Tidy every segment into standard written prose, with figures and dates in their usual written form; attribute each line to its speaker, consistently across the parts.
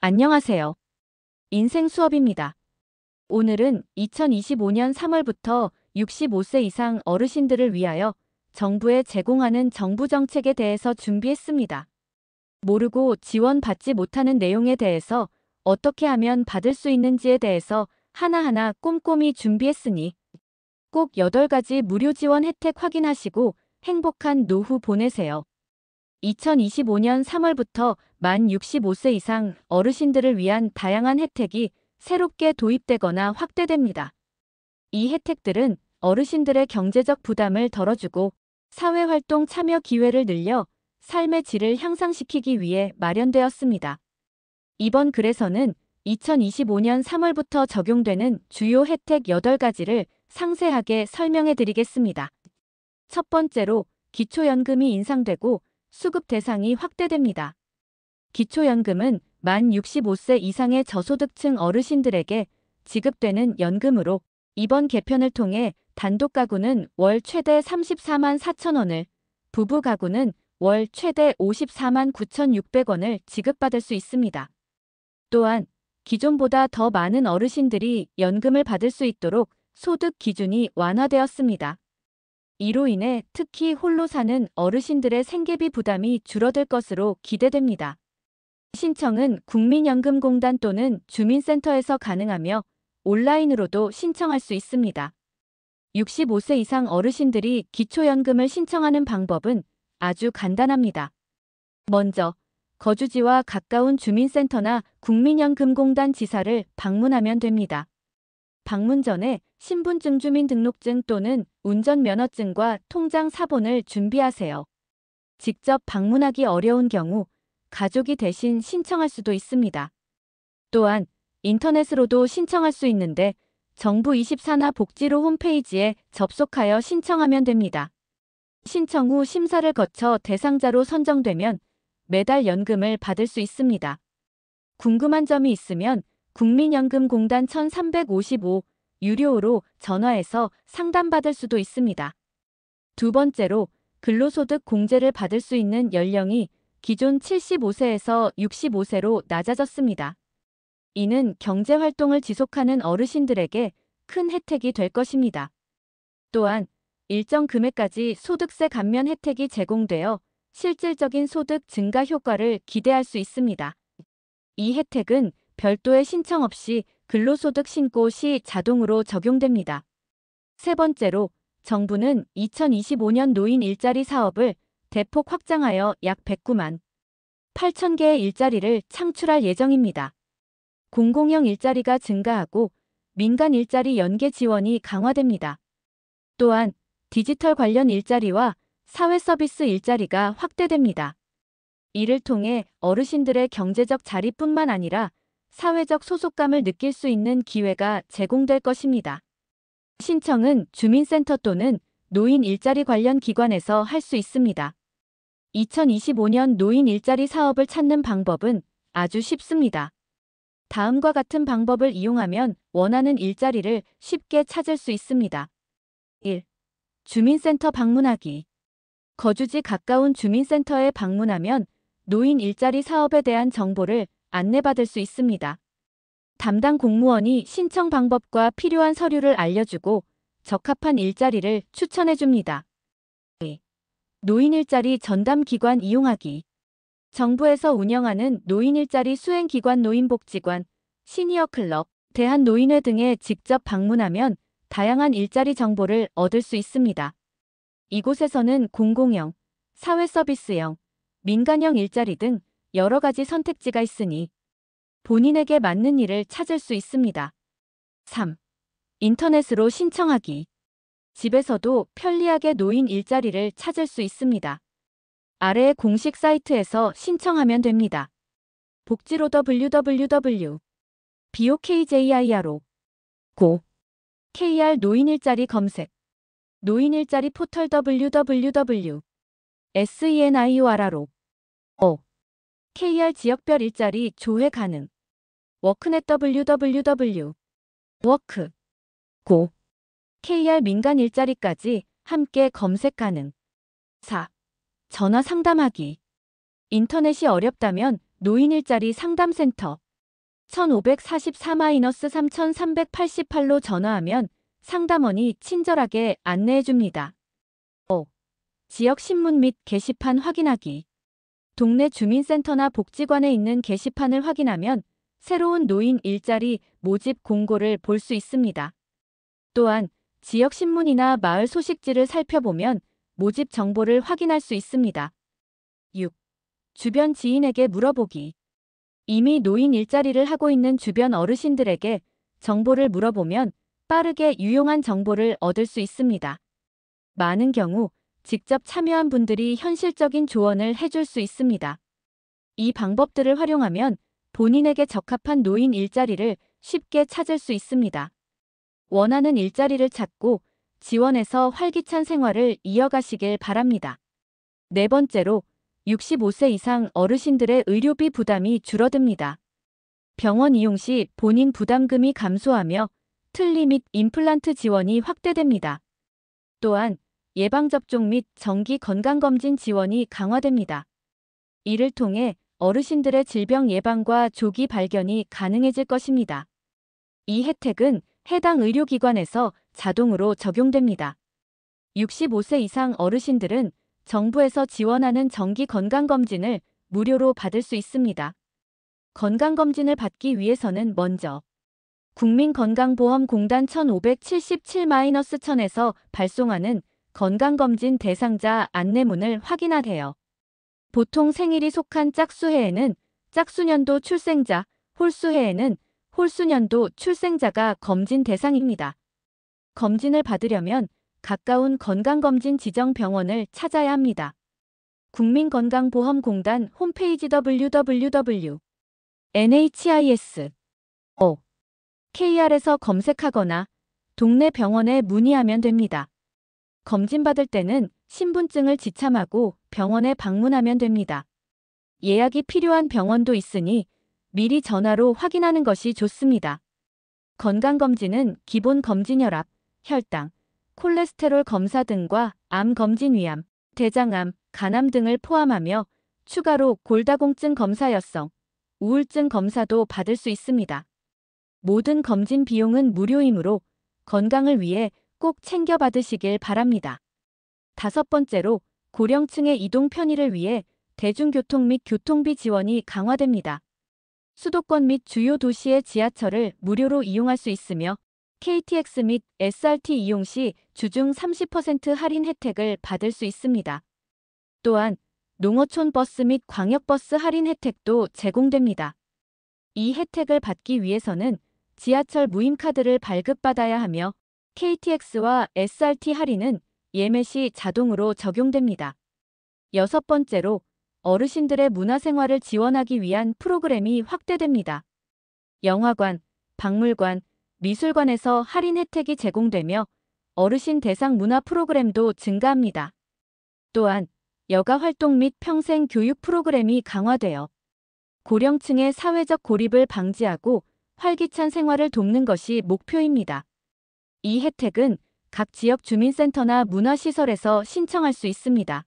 Speaker 1: 안녕하세요. 인생 수업입니다. 오늘은 2025년 3월부터 65세 이상 어르신들을 위하여 정부에 제공하는 정부 정책에 대해서 준비했습니다. 모르고 지원받지 못하는 내용에 대해서 어떻게 하면 받을 수 있는지에 대해서 하나하나 꼼꼼히 준비했으니 꼭 8가지 무료 지원 혜택 확인하시고 행복한 노후 보내세요. 2025년 3월부터 만 65세 이상 어르신들을 위한 다양한 혜택이 새롭게 도입되거나 확대됩니다. 이 혜택들은 어르신들의 경제적 부담을 덜어주고 사회활동 참여 기회를 늘려 삶의 질을 향상시키기 위해 마련되었습니다. 이번 글에서는 2025년 3월부터 적용되는 주요 혜택 8가지를 상세하게 설명해 드리겠습니다. 첫 번째로 기초연금이 인상되고 수급 대상이 확대됩니다. 기초연금은 만 65세 이상의 저소득층 어르신들에게 지급되는 연금으로 이번 개편을 통해 단독 가구는 월 최대 34만 4천 원을, 부부 가구는 월 최대 54만 9,600원을 지급받을 수 있습니다. 또한 기존보다 더 많은 어르신들이 연금을 받을 수 있도록 소득 기준이 완화되었습니다. 이로 인해 특히 홀로 사는 어르신들의 생계비 부담이 줄어들 것으로 기대됩니다. 신청은 국민연금공단 또는 주민센터에서 가능하며 온라인으로도 신청할 수 있습니다. 65세 이상 어르신들이 기초연금을 신청하는 방법은 아주 간단합니다. 먼저 거주지와 가까운 주민센터나 국민연금공단 지사를 방문하면 됩니다. 방문 전에 신분증 주민등록증 또는 운전면허증과 통장 사본을 준비하세요. 직접 방문하기 어려운 경우 가족이 대신 신청할 수도 있습니다. 또한 인터넷으로도 신청할 수 있는데 정부 24나 복지로 홈페이지에 접속하여 신청하면 됩니다. 신청 후 심사를 거쳐 대상자로 선정되면 매달 연금을 받을 수 있습니다. 궁금한 점이 있으면 국민연금공단 1355 유료로 전화해서 상담받을 수도 있습니다. 두 번째로 근로소득 공제를 받을 수 있는 연령이 기존 75세에서 65세로 낮아졌습니다. 이는 경제활동을 지속하는 어르신들에게 큰 혜택이 될 것입니다. 또한 일정 금액까지 소득세 감면 혜택이 제공되어 실질적인 소득 증가 효과를 기대할 수 있습니다. 이 혜택은 별도의 신청 없이 근로소득 신고 시 자동으로 적용됩니다. 세 번째로 정부는 2025년 노인 일자리 사업을 대폭 확장하여 약 109만 8천 개의 일자리를 창출할 예정입니다. 공공형 일자리가 증가하고 민간 일자리 연계 지원이 강화됩니다. 또한 디지털 관련 일자리와 사회서비스 일자리가 확대됩니다. 이를 통해 어르신들의 경제적 자립뿐만 아니라 사회적 소속감을 느낄 수 있는 기회가 제공될 것입니다. 신청은 주민센터 또는 노인 일자리 관련 기관에서 할 수 있습니다. 2025년 노인 일자리 사업을 찾는 방법은 아주 쉽습니다. 다음과 같은 방법을 이용하면 원하는 일자리를 쉽게 찾을 수 있습니다. 1. 주민센터 방문하기. 거주지 가까운 주민센터에 방문하면 노인 일자리 사업에 대한 정보를 안내받을 수 있습니다. 담당 공무원이 신청 방법과 필요한 서류를 알려주고 적합한 일자리를 추천해줍니다. 2. 노인 일자리 전담 기관 이용하기. 정부에서 운영하는 노인 일자리 수행기관 노인복지관, 시니어클럽, 대한노인회 등에 직접 방문하면 다양한 일자리 정보를 얻을 수 있습니다. 이곳에서는 공공형, 사회서비스형, 민간형 일자리 등 여러 가지 선택지가 있으니 본인에게 맞는 일을 찾을 수 있습니다. 3. 인터넷으로 신청하기. 집에서도 편리하게 노인 일자리를 찾을 수 있습니다. 아래의 공식 사이트에서 신청하면 됩니다. 복지로 www.bokjiro 고 KR 노인 일자리 검색. 노인 일자리 포털 www.senior로 KR 지역별 일자리 조회 가능. 워크넷 www.work 고 KR 민간 일자리까지 함께 검색 가능. 4. 전화 상담하기. 인터넷이 어렵다면 노인 일자리 상담센터 1544-3388로 전화하면 상담원이 친절하게 안내해줍니다. 지역 신문 및 게시판 확인하기. 동네 주민센터나 복지관에 있는 게시판을 확인하면 새로운 노인 일자리 모집 공고를 볼 수 있습니다. 또한 지역 신문이나 마을 소식지를 살펴보면 모집 정보를 확인할 수 있습니다. 6. 주변 지인에게 물어보기. 이미 노인 일자리를 하고 있는 주변 어르신들에게 정보를 물어보면 빠르게 유용한 정보를 얻을 수 있습니다. 많은 경우 직접 참여한 분들이 현실적인 조언을 해줄 수 있습니다. 이 방법들을 활용하면 본인에게 적합한 노인 일자리를 쉽게 찾을 수 있습니다. 원하는 일자리를 찾고 지원해서 활기찬 생활을 이어가시길 바랍니다. 네 번째로 65세 이상 어르신들의 의료비 부담이 줄어듭니다. 병원 이용 시 본인 부담금이 감소하며 틀니 및 임플란트 지원이 확대됩니다. 또한 예방접종 및 정기 건강검진 지원이 강화됩니다. 이를 통해 어르신들의 질병 예방과 조기 발견이 가능해질 것입니다. 이 혜택은 해당 의료기관에서 자동으로 적용됩니다. 65세 이상 어르신들은 정부에서 지원하는 정기 건강검진을 무료로 받을 수 있습니다. 건강검진을 받기 위해서는 먼저 국민건강보험공단 1577-1000에서 발송하는 건강검진 대상자 안내문을 확인하세요. 보통 생일이 속한 짝수해에는 짝수년도 출생자, 홀수해에는 홀수년도 출생자가 검진 대상입니다. 검진을 받으려면 가까운 건강검진 지정 병원을 찾아야 합니다. 국민건강보험공단 홈페이지 www.nhis.kr에서 검색하거나 동네 병원에 문의하면 됩니다. 검진받을 때는 신분증을 지참하고 병원에 방문하면 됩니다. 예약이 필요한 병원도 있으니 미리 전화로 확인하는 것이 좋습니다. 건강검진은 기본 검진 혈압, 혈당, 콜레스테롤 검사 등과 암 검진 위암, 대장암, 간암 등을 포함하며 추가로 골다공증 검사 여성, 우울증 검사도 받을 수 있습니다. 모든 검진 비용은 무료이므로 건강을 위해 꼭 챙겨 받으시길 바랍니다. 다섯 번째로 고령층의 이동 편의를 위해 대중교통 및 교통비 지원이 강화됩니다. 수도권 및 주요 도시의 지하철을 무료로 이용할 수 있으며 KTX 및 SRT 이용 시 주중 30% 할인 혜택을 받을 수 있습니다. 또한 농어촌 버스 및 광역버스 할인 혜택도 제공됩니다. 이 혜택을 받기 위해서는 지하철 무임카드를 발급받아야 하며 KTX와 SRT 할인은 예매 시 자동으로 적용됩니다. 여섯 번째로 어르신들의 문화생활을 지원하기 위한 프로그램이 확대됩니다. 영화관, 박물관, 미술관에서 할인 혜택이 제공되며 어르신 대상 문화 프로그램도 증가합니다. 또한 여가 활동 및 평생 교육 프로그램이 강화되어 고령층의 사회적 고립을 방지하고 활기찬 생활을 돕는 것이 목표입니다. 이 혜택은 각 지역 주민센터나 문화시설에서 신청할 수 있습니다.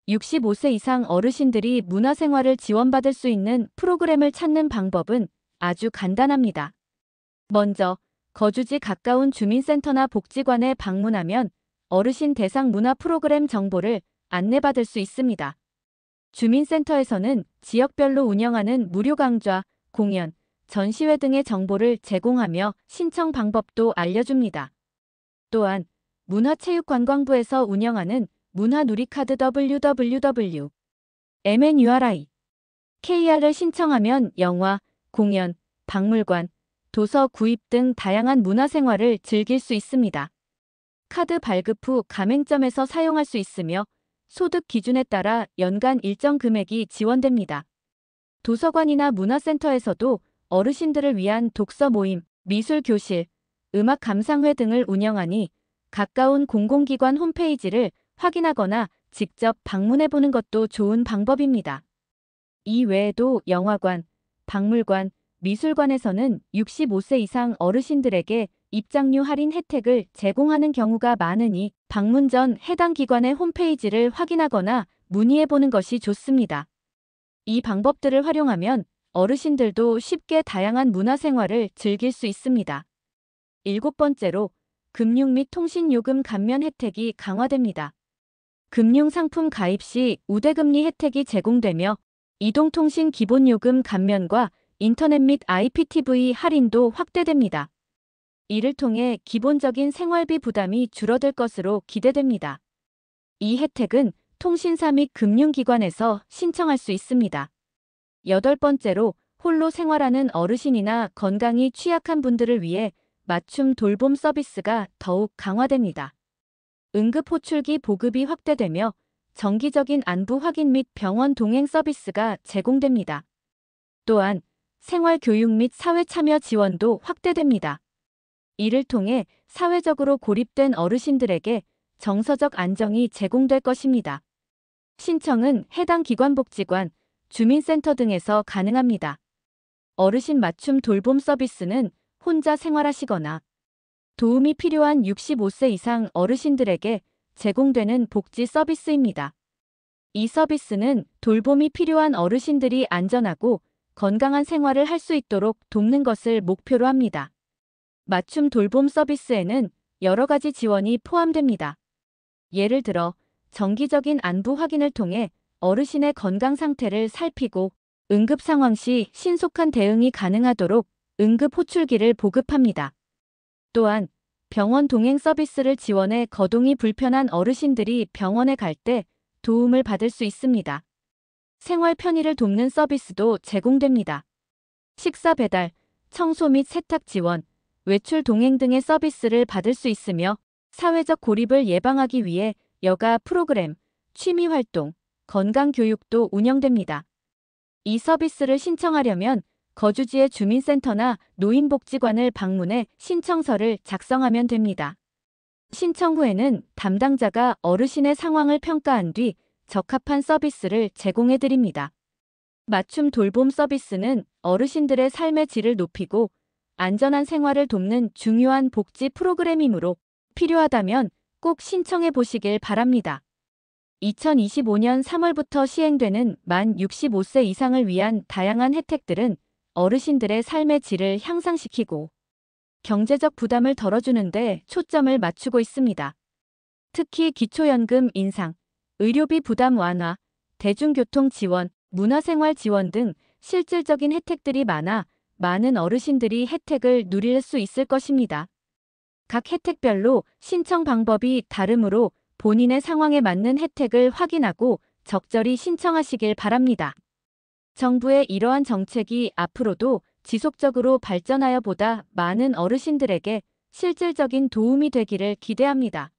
Speaker 1: 65세 이상 어르신들이 문화생활을 지원받을 수 있는 프로그램을 찾는 방법은 아주 간단합니다. 먼저 거주지 가까운 주민센터나 복지관에 방문하면 어르신 대상 문화 프로그램 정보를 안내받을 수 있습니다. 주민센터에서는 지역별로 운영하는 무료 강좌, 공연, 전시회 등의 정보를 제공하며 신청 방법도 알려줍니다. 또한 문화체육관광부에서 운영하는 문화누리카드 www.mnuri.kr을 신청하면 영화, 공연, 박물관, 도서 구입 등 다양한 문화생활을 즐길 수 있습니다. 카드 발급 후 가맹점에서 사용할 수 있으며 소득 기준에 따라 연간 일정 금액이 지원됩니다. 도서관이나 문화센터에서도 어르신들을 위한 독서 모임, 미술 교실, 음악 감상회 등을 운영하니 가까운 공공기관 홈페이지를 확인하거나 직접 방문해보는 것도 좋은 방법입니다. 이 외에도 영화관, 박물관, 미술관에서는 65세 이상 어르신들에게 입장료 할인 혜택을 제공하는 경우가 많으니 방문 전 해당 기관의 홈페이지를 확인하거나 문의해보는 것이 좋습니다. 이 방법들을 활용하면 어르신들도 쉽게 다양한 문화생활을 즐길 수 있습니다. 일곱 번째로 금융 및 통신요금 감면 혜택이 강화됩니다. 금융상품 가입 시 우대금리 혜택이 제공되며 이동통신 기본요금 감면과 인터넷 및 IPTV 할인도 확대됩니다. 이를 통해 기본적인 생활비 부담이 줄어들 것으로 기대됩니다. 이 혜택은 통신사 및 금융기관에서 신청할 수 있습니다. 여덟 번째로 홀로 생활하는 어르신이나 건강이 취약한 분들을 위해 맞춤 돌봄 서비스가 더욱 강화됩니다. 응급호출기 보급이 확대되며 정기적인 안부 확인 및 병원 동행 서비스가 제공됩니다. 또한 생활교육 및 사회참여 지원도 확대됩니다. 이를 통해 사회적으로 고립된 어르신들에게 정서적 안정이 제공될 것입니다. 신청은 해당 기관복지관, 주민센터 등에서 가능합니다. 어르신 맞춤 돌봄 서비스는 혼자 생활하시거나 도움이 필요한 65세 이상 어르신들에게 제공되는 복지 서비스입니다. 이 서비스는 돌봄이 필요한 어르신들이 안전하고 건강한 생활을 할 수 있도록 돕는 것을 목표로 합니다. 맞춤 돌봄 서비스에는 여러 가지 지원이 포함됩니다. 예를 들어 정기적인 안부 확인을 통해 어르신의 건강 상태를 살피고 응급 상황 시 신속한 대응이 가능하도록 응급 호출기를 보급합니다. 또한 병원 동행 서비스를 지원해 거동이 불편한 어르신들이 병원에 갈 때 도움을 받을 수 있습니다. 생활 편의를 돕는 서비스도 제공됩니다. 식사 배달, 청소 및 세탁 지원, 외출 동행 등의 서비스를 받을 수 있으며 사회적 고립을 예방하기 위해 여가 프로그램, 취미 활동, 건강 교육도 운영됩니다. 이 서비스를 신청하려면 거주지의 주민센터나 노인복지관을 방문해 신청서를 작성하면 됩니다. 신청 후에는 담당자가 어르신의 상황을 평가한 뒤 적합한 서비스를 제공해 드립니다. 맞춤 돌봄 서비스는 어르신들의 삶의 질을 높이고 안전한 생활을 돕는 중요한 복지 프로그램이므로 필요하다면 꼭 신청해 보시길 바랍니다. 2025년 3월부터 시행되는 만 65세 이상을 위한 다양한 혜택들은 어르신들의 삶의 질을 향상시키고 경제적 부담을 덜어주는 데 초점을 맞추고 있습니다. 특히 기초연금 인상, 의료비 부담 완화, 대중교통 지원, 문화생활 지원 등 실질적인 혜택들이 많아 많은 어르신들이 혜택을 누릴 수 있을 것입니다. 각 혜택별로 신청 방법이 다르므로 본인의 상황에 맞는 혜택을 확인하고 적절히 신청하시길 바랍니다. 정부의 이러한 정책이 앞으로도 지속적으로 발전하여 보다 많은 어르신들에게 실질적인 도움이 되기를 기대합니다.